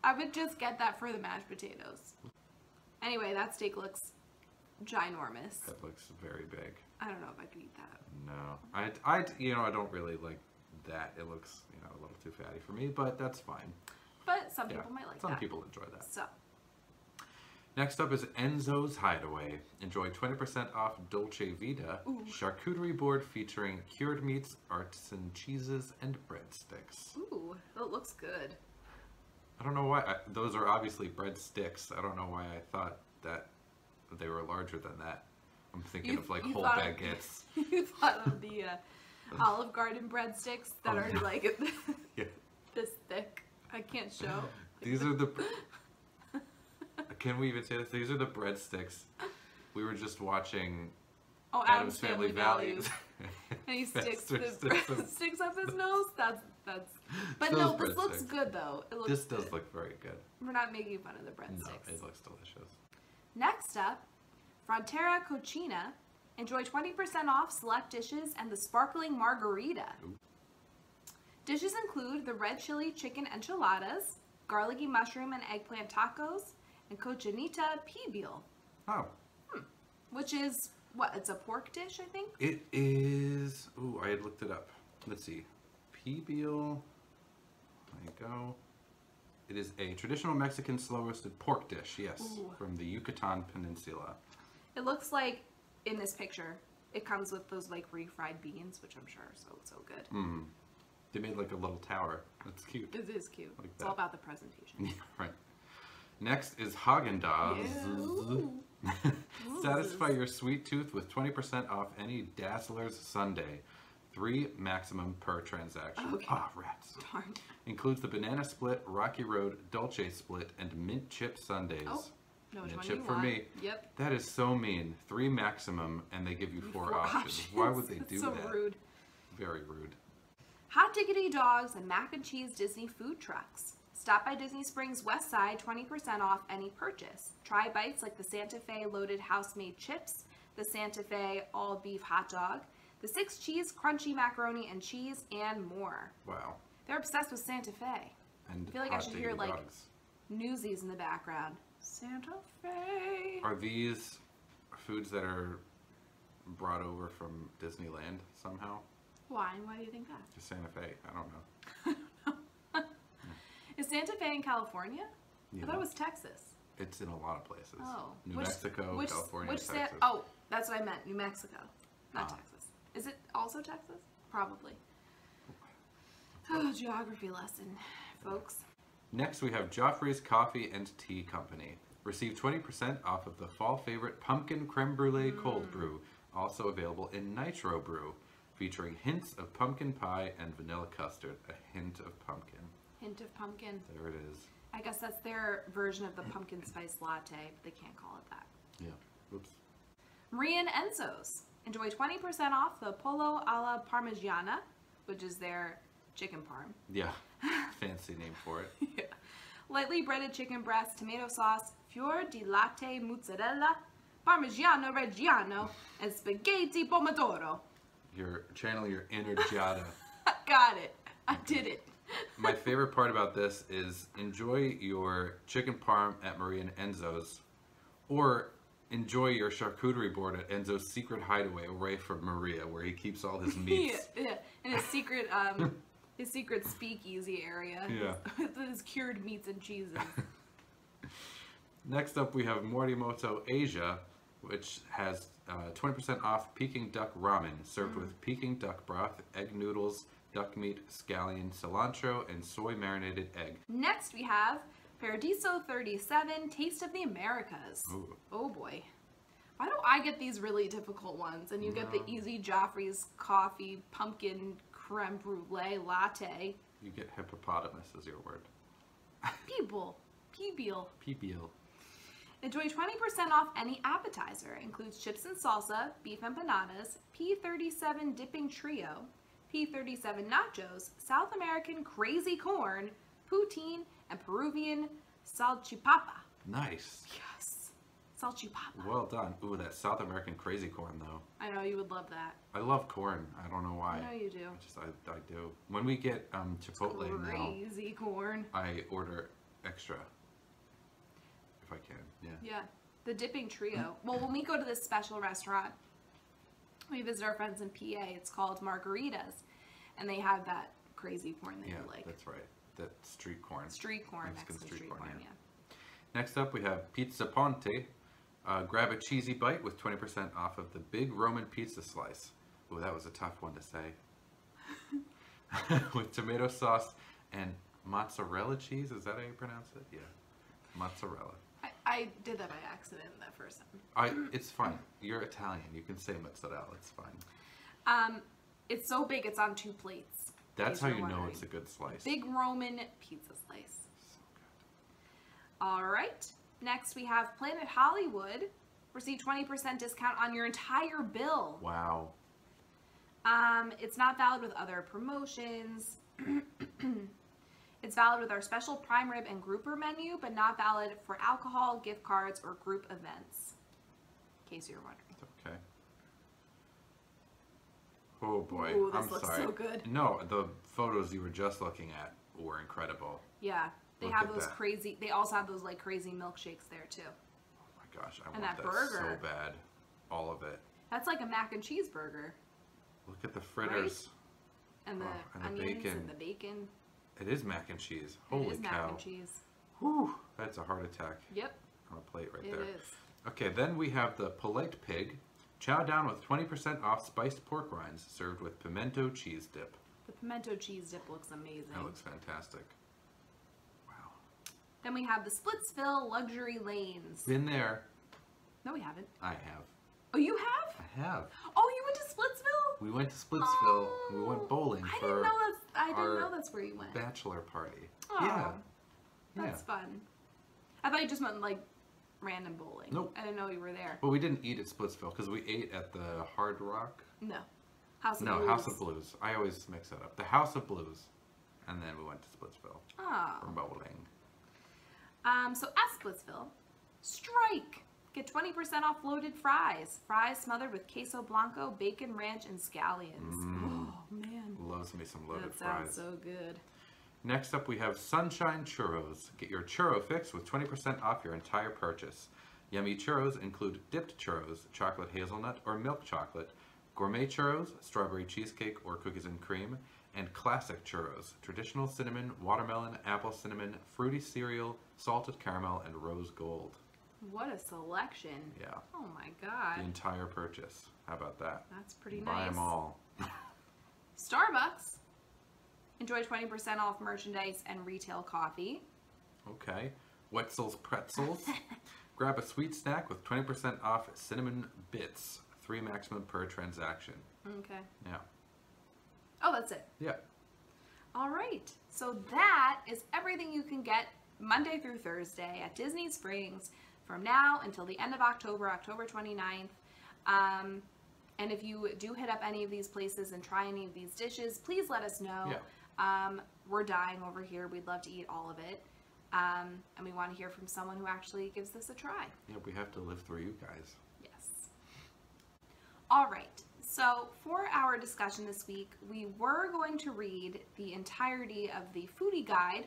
I would just get that for the mashed potatoes. Anyway, that steak looks ginormous. That looks very big. I don't know if I could eat that. No. I don't really like that. It looks, a little too fatty for me, but that's fine. But some people might like that. Some people enjoy that. So. Next up is Enzo's Hideaway. Enjoy 20% off Dolce Vita charcuterie board featuring cured meats, artisan cheeses, and breadsticks. Ooh, that looks good. I don't know why. Those are obviously breadsticks. I don't know why I thought that they were larger than that. I'm thinking of like whole baguettes. You thought of the Olive Garden breadsticks that are like Yeah. this thick. I can't show. These are the... Can we even say this? These are the breadsticks. We were just watching Adam's Family Values. And he sticks the breadsticks up his nose. That's. But no, this looks good though. This does look very good. We're not making fun of the breadsticks. No, it looks delicious. Next up, Frontera Cochina. Enjoy 20% off select dishes and the sparkling margarita. Ooh. Dishes include the red chili chicken enchiladas, garlicky mushroom and eggplant tacos, and cochinita pibil. Oh. Which is, what, it's a pork dish, I think? It is... Ooh, I had looked it up. Let's see. Pibil. There you go. It is a traditional Mexican slow-roasted pork dish, yes, from the Yucatan Peninsula. It looks like, in this picture, it comes with those, like, refried beans, which I'm sure are so good. Mm. They made, like, a little tower. That's cute. It is cute. Like It's all about the presentation. Yeah, right. Next is Haagen Dazs. Yeah. Satisfy your sweet tooth with 20% off any Dazzlers sundae. 3 maximum per transaction. Okay. Rats. Darn. Includes the banana split, Rocky Road, Dolce split, and mint chip sundaes. Oh, no, which mint one chip you for want. me. Yep. That is so mean. 3 maximum, and they give you 4 options. Why would they do so that? So rude. Very rude. Hot diggity dogs and mac and cheese Disney food trucks. Stop by Disney Springs West Side, 20% off any purchase. Try bites like the Santa Fe loaded house-made chips, the Santa Fe all-beef hot dog, the 6 cheese crunchy macaroni and cheese, and more. Wow. They're obsessed with Santa Fe. And I feel like I should hear like Newsies in the background. Santa Fe. Are these foods that are brought over from Disneyland somehow? Why? Why do you think that? Just Santa Fe. I don't know. Is Santa Fe in California? I thought it was Texas. It's in a lot of places. Oh. New Mexico, California, Texas. Oh, that's what I meant. New Mexico, not Texas. Is it also Texas? Probably. Oh, geography lesson, folks. Next, we have Joffreys Coffee and Tea Company. Receive 20% off of the fall favorite pumpkin creme brulee cold brew, also available in nitro brew, featuring hints of pumpkin pie and vanilla custard. A hint of pumpkin. Hint of pumpkin. There it is. I guess that's their version of the pumpkin spice latte, but they can't call it that. Yeah. Oops. Marie and Enzo's. Enjoy 20% off the Pollo alla Parmigiana, which is their chicken parm. Yeah. Fancy name for it. Yeah. Lightly breaded chicken breast, tomato sauce, fior di latte mozzarella, Parmigiano Reggiano, and spaghetti pomodoro. You're channeling your inner Giada. Got it. I did it. My favorite part about this is enjoy your chicken parm at Marie and Enzo's, or enjoy your charcuterie board at Enzo's secret hideaway away from Maria, where he keeps all his meats. Yeah, in his secret speakeasy area. Yeah. With his cured meats and cheeses. Next up, we have Morimoto Asia, which has 20% off Peking duck ramen, served with Peking duck broth, egg noodles, duck meat, scallion, cilantro, and soy marinated egg. Next we have Paradiso 37, Taste of the Americas. Ooh. Oh boy. Why do I get these really difficult ones and you get the easy Joffrey's coffee pumpkin creme brulee latte? You get hippopotamus as your word. People. Pibil. PBL. Enjoy 20% off any appetizer. Includes chips and salsa, beef empanadas, P37 dipping trio, P37 nachos, South American crazy corn, poutine, and Peruvian salchipapa. Nice. Yes. Salchipapa. Well done. Ooh, that South American crazy corn, though. I know, you would love that. I love corn. I don't know why. I know you do. I do. When we get Chipotle Crazy corn. I order extra. If I can, yeah. Yeah. The dipping trio. Well, when we go to this special restaurant, we visit our friends in PA. It's called Margaritas. And they have that crazy corn that you like. That's right. That street corn. Street corn. Mexican street corn, yeah. Next up, we have Pizza Ponte. Grab a cheesy bite with 20% off of the big Roman pizza slice. Oh, that was a tough one to say. With tomato sauce and mozzarella cheese. Is that how you pronounce it? Yeah, mozzarella. I did that by accident that first time. It's fine. You're Italian. You can say mozzarella. It's fine. It's so big, it's on 2 plates. That's how you know it's a good slice. Big Roman pizza slice. So good. All right. Next, we have Planet Hollywood. Receive 20% discount on your entire bill. Wow. It's not valid with other promotions. It's valid with our special prime rib and grouper menu, but not valid for alcohol, gift cards, or group events. In case you're wondering. Okay. Oh boy. Ooh, this I'm looks sorry. so good. No, the photos you were just looking at were incredible. Yeah. They Look have at those that. crazy, they also have those like crazy milkshakes there too. Oh my gosh, I And want that that burger. so bad. All of it. That's like a mac and cheese burger. Look at the fritters. And the and the onions bacon. and the bacon. It is mac and cheese. It Holy is cow. mac and cheese. Whew, that's a heart attack Yep, on a plate right it there. is. Okay, then we have the Polite Pig. Chow down with 20% off spiced pork rinds served with pimento cheese dip. The pimento cheese dip looks amazing. That looks fantastic. Wow. Then we have the Splitsville Luxury Lanes. Been there. No, we haven't. I have. Oh, you have? I have. Oh, you went to Splitsville? We went to Splitsville. We went bowling I for didn't know that's. I didn't our know that's where you went. bachelor party. Oh, Yeah. that's fun. I thought you just went like random bowling. Nope. I didn't know you were there. Well, we didn't eat at Splitsville because we ate at the Hard Rock. No. House of No, Blues. House of Blues. I always mix that up. The House of Blues. And then we went to Splitsville for Oh. bowling. So at Splitsville, Strike. Get 20% off loaded fries. Fries smothered with queso blanco, bacon ranch, and scallions. Oh, man. Loves me some loaded That sounds fries. so good. Next up, we have Sunshine Churros. Get your churro fix with 20% off your entire purchase. Yummy churros include dipped churros, chocolate hazelnut or milk chocolate, gourmet churros, strawberry cheesecake or cookies and cream, and classic churros, traditional cinnamon, watermelon, apple cinnamon, fruity cereal, salted caramel, and rose gold. What a selection. Yeah, Oh my the god. entire purchase. How about that? That's pretty Buy nice. them all. Starbucks. Enjoy 20% off merchandise and retail coffee. Okay. Wetzel's Pretzels. Grab a sweet snack with 20% off cinnamon bits. 3 maximum per transaction. Okay. Yeah. Oh, that's it. Yeah. All right. So that is everything you can get Monday through Thursday at Disney Springs from now until the end of October, October 29th. And if you do hit up any of these places and try any of these dishes, please let us know. Yeah. We're dying over here. We'd love to eat all of it. And we want to hear from someone who actually gives this a try. Yeah, we have to live through you guys. Yes. All right. So for our discussion this week, we were going to read the entirety of the foodie guide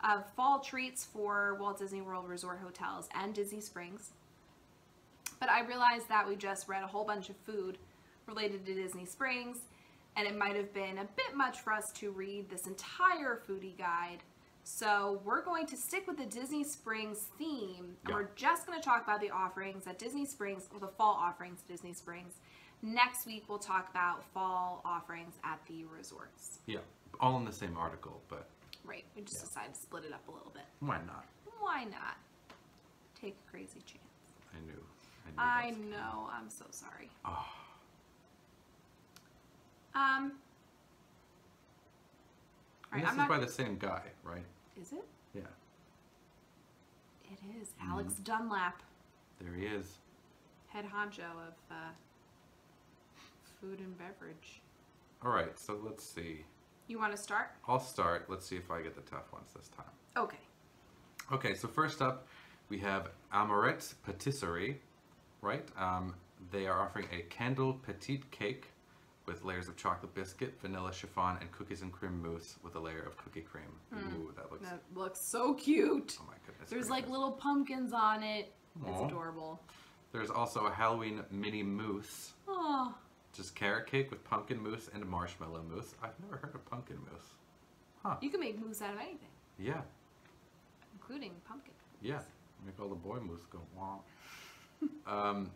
of fall treats for Walt Disney World Resort hotels and Disney Springs. But I realized that we just read a whole bunch of food related to Disney Springs, and it might have been a bit much for us to read this entire foodie guide. So we're going to stick with the Disney Springs theme, and we're just going to talk about the offerings at Disney Springs, or the fall offerings at Disney Springs. Next week, we'll talk about fall offerings at the resorts. Yeah, all in the same article, but Right, we just decided to split it up a little bit. why not? Why not? Take a crazy chance. I knew I that's- know, I'm so sorry. Oh, All and right, this I'm is not. by the same guy, right? Is it? Yeah, It is Alex Dunlap, there he is. head honcho of food and beverage. All right, so let's see. You want to start? I'll start. Let's see if I get the tough ones this time. Okay. Okay, so first up, we have Amorette's Patisserie, right? They are offering a candle petite cake with layers of chocolate biscuit, vanilla chiffon, and cookies and cream mousse with a layer of cookie cream. Ooh, that looks, That looks so cute. oh my goodness. There's like gracious. little pumpkins on it. It's Aw. adorable. There's also a Halloween mini mousse, Oh, just carrot cake with pumpkin mousse and marshmallow mousse. I've never heard of pumpkin mousse. Huh, you can make mousse out of anything, yeah, including pumpkin. yeah. Make all the boy mousse go womp.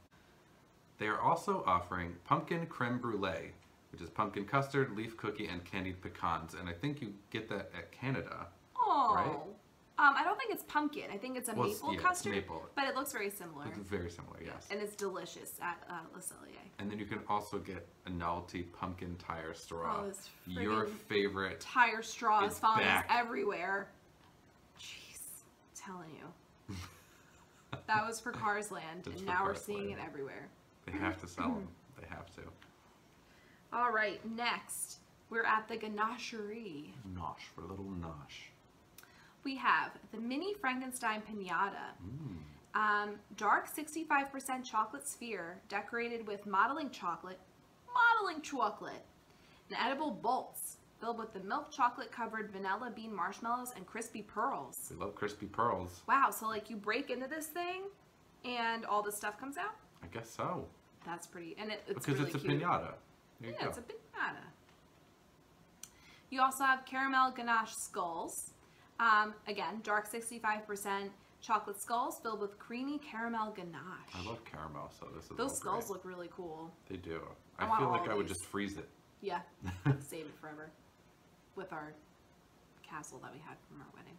They are also offering pumpkin creme brulee, which is pumpkin custard, leaf cookie, and candied pecans. And I think you get that at Canada. Oh. Right? I don't think it's pumpkin. I think it's a maple custard. It's maple. But it looks very similar. It's very similar, yes. And it's delicious at Le Cellier. And then you can also get a novelty pumpkin tire straw. Oh, this Your favorite tire straw is following us back. everywhere. Jeez, I'm telling you. That was for Cars Land, and now we're seeing it everywhere. They have to sell them. They have to. All right, next we're at the ganacherie. Nosh, for little Nosh. We have the mini Frankenstein pinata. Dark 65% chocolate sphere decorated with modeling chocolate, and edible bolts filled with the milk chocolate covered vanilla bean marshmallows and crispy pearls. We love crispy pearls. Wow, so like you break into this thing and all this stuff comes out? I guess so. That's pretty, and it's because really it's a cute. pinata. There you go. It's a pinata. You also have caramel ganache skulls. Again, dark 65% chocolate skulls filled with creamy caramel ganache. I love caramel, so this is Those skulls great. look really cool. They do. I I feel want like all I would these. just freeze it. Yeah, save it forever with our castle that we had from our wedding.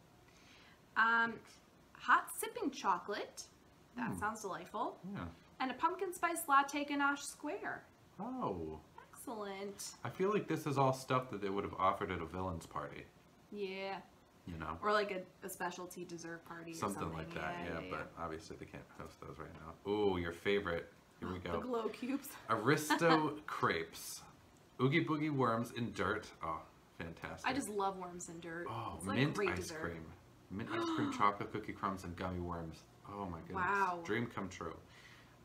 Hot sipping chocolate. That sounds delightful. Yeah. And a pumpkin spice latte ganache square. Oh. Excellent. I feel like this is all stuff that they would have offered at a villain's party. Yeah. You know? Or like a specialty dessert party or something. Like that, yeah. But obviously they can't host those right now. Ooh, your favorite. Here we go. The glow cubes. Aristo crepes. Oogie boogie worms in dirt. Oh, fantastic. I just love worms in dirt. Oh, it's like mint great ice dessert. cream. Mint ice cream, chocolate cookie crumbs, and gummy worms. Oh my goodness. Wow. Dream come true.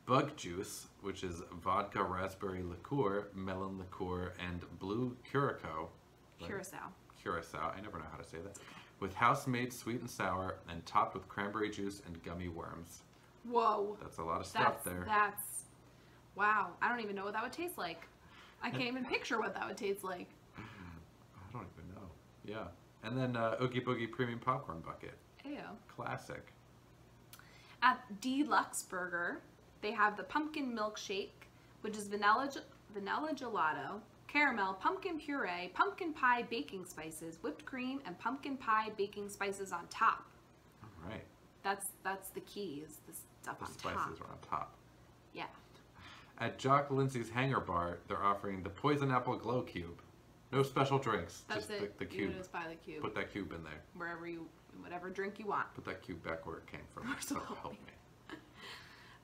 Bug juice, which is vodka, raspberry liqueur, melon liqueur, and blue curacao. Curacao. I never know how to say that. With house-made sweet and sour and topped with cranberry juice and gummy worms. Whoa. That's a lot of stuff there. Wow. I don't even know what that would taste like. I can't even picture what that would taste like. I don't even know. Yeah. And then Oogie Boogie Premium Popcorn Bucket. Ew. Classic. At Deluxe Burger, they have the pumpkin milkshake, which is vanilla gelato, caramel, pumpkin puree, pumpkin pie baking spices, whipped cream, and pumpkin pie baking spices on top. All right. That's the key, is the stuff on top. The spices are on top. Yeah. At Jock Lindsay's Hangar Bar, they're offering the Poison Apple Glow Cube. No special drinks. That's just it. the cube. You just buy the cube. Put that cube in there. Whatever drink you want. Put that cube back where it came from. So help me.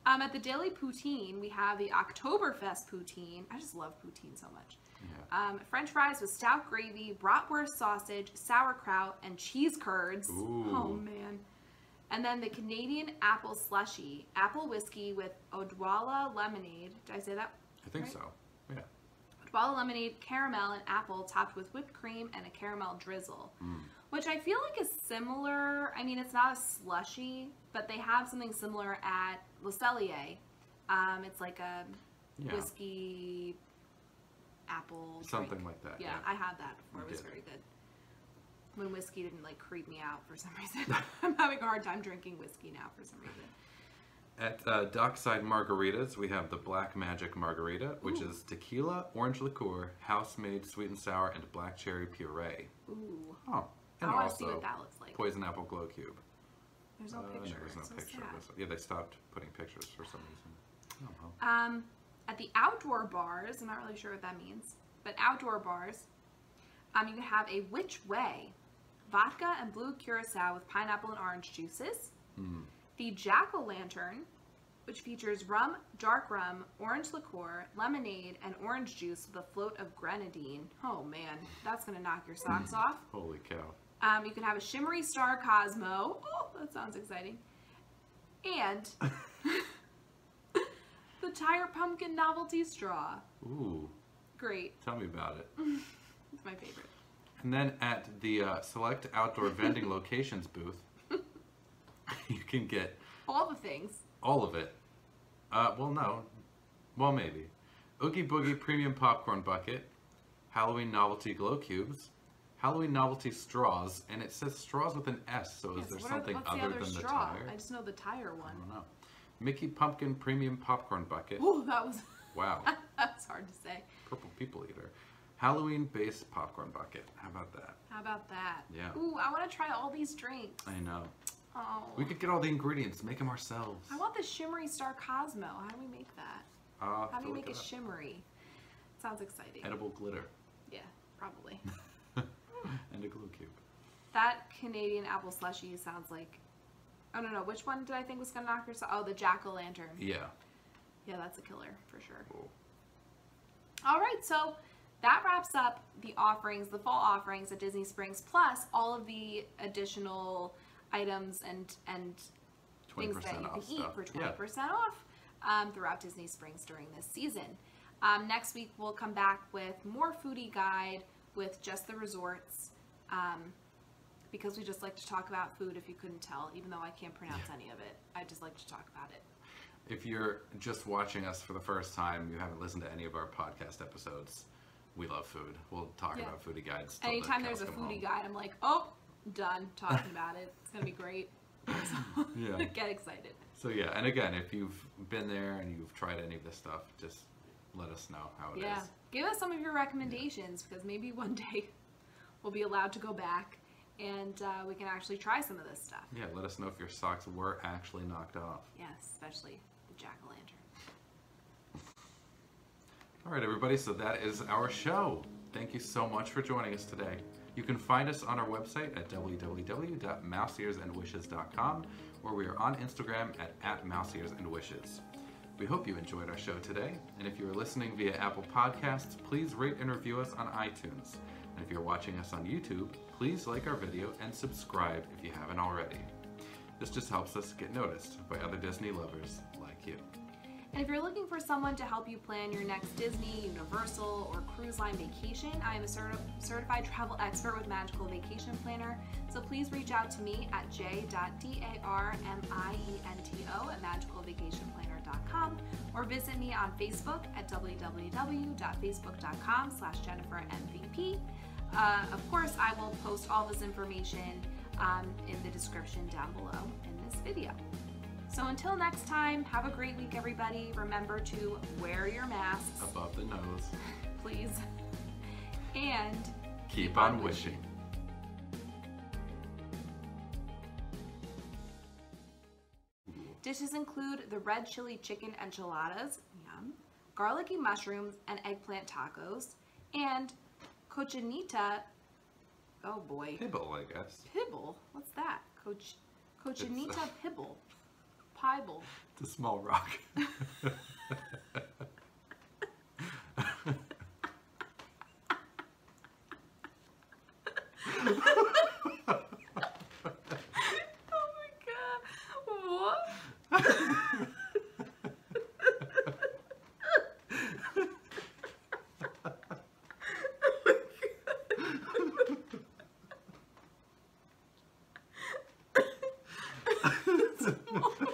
At the Daily Poutine, we have the Oktoberfest poutine. I just love poutine so much. Yeah. French fries with stout gravy, bratwurst sausage, sauerkraut, and cheese curds. Ooh. Oh, man. And then the Canadian apple slushy, apple whiskey with Odwalla lemonade. Did I say that? I think right? so. Yeah. Odwalla lemonade, caramel, and apple topped with whipped cream and a caramel drizzle. Which I feel like is similar. I mean, it's not a slushy, but they have something similar at Le Cellier. It's like a whiskey apple Something drink. like that. Yeah, I had that before. It was very good. When whiskey didn't like creep me out for some reason. I'm having a hard time drinking whiskey now for some reason. At Dockside Margaritas, we have the Black Magic Margarita, which is tequila, orange liqueur, house-made sweet and sour, and black cherry puree. Ooh. Oh, and I want to also see what that looks like. Poison Apple Glow Cube. There's no picture. There's no It's so picture sad. of this. Yeah, they stopped putting pictures for some reason. Oh, well. At the outdoor bars, I'm not really sure what that means, but outdoor bars, you can have a Which Way, vodka and blue curacao with pineapple and orange juices. The Jack-o'-lantern, which features rum, dark rum, orange liqueur, lemonade, and orange juice with a float of grenadine. Oh man, that's gonna knock your socks off. Holy cow. You can have a shimmery star Cosmo. Oh, that sounds exciting. And the Tire Pumpkin Novelty Straw. Ooh. Great. Tell me about it. It's my favorite. And then at the Select Outdoor Vending Locations booth, you can get All the things. all of it. Well, no. Well, maybe. Oogie Boogie Premium Popcorn Bucket, Halloween Novelty Glow Cubes, Halloween Novelty Straws, and it says straws with an S, so is there something what's other the other than straw? the tire? I just know the tire one. I don't know. Mickey Pumpkin Premium Popcorn Bucket. Oh, that was Wow. that's hard to say. Purple People Eater. Halloween-based popcorn bucket. How about that? How about that? Yeah. Ooh, I want to try all these drinks. I know. Oh. We could get all the ingredients, make them ourselves. I want the Shimmery Star Cosmo. How do we make that? How do you make a shimmery? Sounds exciting. Edible glitter. Yeah, probably. And a glue cube. That Canadian apple slushie sounds like... Oh, no. Which one did I think was going to knock yourself? Oh, the jack-o'-lantern. Yeah. Yeah, that's a killer for sure. Cool. All right, so that wraps up the offerings, the fall offerings at Disney Springs, plus all of the additional items and things that you can eat stuff. for 20% off throughout Disney Springs during this season. Next week, we'll come back with more foodie guide with just the resorts, because we just like to talk about food, if you couldn't tell, even though I can't pronounce any of it. I just like to talk about it. If you're just watching us for the first time, you haven't listened to any of our podcast episodes, we love food. We'll talk about foodie guides. Anytime there's a foodie guide, I'm like, oh, done talking about it. It's going to be great. So, yeah. Get excited. So yeah, and again, if you've been there and you've tried any of this stuff, just let us know how it is. Yeah. Give us some of your recommendations, because maybe one day we'll be allowed to go back and we can actually try some of this stuff. Yeah, let us know if your socks were actually knocked off. Yes, especially the jack-o'-lantern. All right, everybody, so that is our show. Thank you so much for joining us today. You can find us on our website at www.mouseearsandwishes.com, where we are on Instagram at @mouseearsandwishes. We hope you enjoyed our show today, and if you are listening via Apple Podcasts, please rate and review us on iTunes. And if you're watching us on YouTube, please like our video and subscribe if you haven't already. This just helps us get noticed by other Disney lovers like you. And if you're looking for someone to help you plan your next Disney, Universal, or cruise line vacation, I am a certified travel expert with Magical Vacation Planner. So please reach out to me at j.darmiento@magicalvacationplanner.com or visit me on Facebook at www.facebook.com/JenniferMVP. Of course, I will post all this information in the description down below in this video. So until next time, have a great week, everybody. Remember to wear your masks. Above the nose. Please. And keep on wishing. Dishes include the red chili chicken enchiladas, yum, garlicky mushrooms and eggplant tacos, and cochinita, oh boy. Pibble, I guess. Pibble? What's that? Cochinita pibble. Pibble. It's a small rock. Oh my god. What? Oh my god.